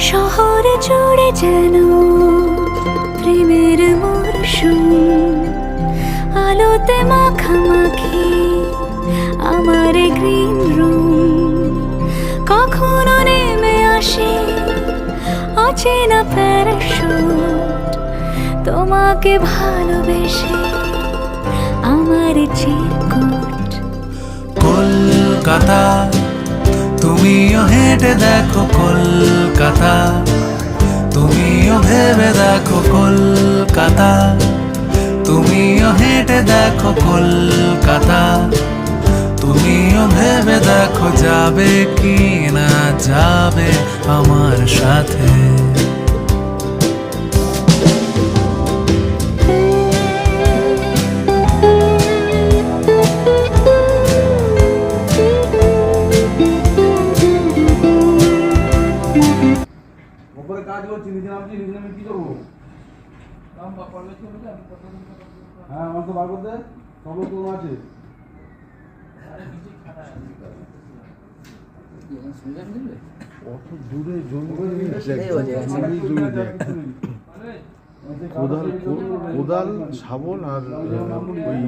শহরে জুড়ে যেন প্রেমের মরশুম, আলোতে মাখামাখি আমার গ্রিন রুম। কখনো নেমে আসে অচেনা প্যারাশুট, তোমাকে ভালোবেসে আমার চিরকুট। কলকাতা তুমিও হেঁটে দেখো, কলকাতা তুমিও ভেবে দেখো, কলকাতা তুমিও হেঁটে দেখো, কলকাতা তুমিও ভেবে দেখো, যাবে কি না যাবে আমার সাথে। ওপরে কাজ করছি, নিচে নামছি, নিচে নামে কি করবো? হ্যাঁ, আমার তো বার করতে সব লোক কোনো আছে। অত দূরে জমি কোদাল শাবল আর ওই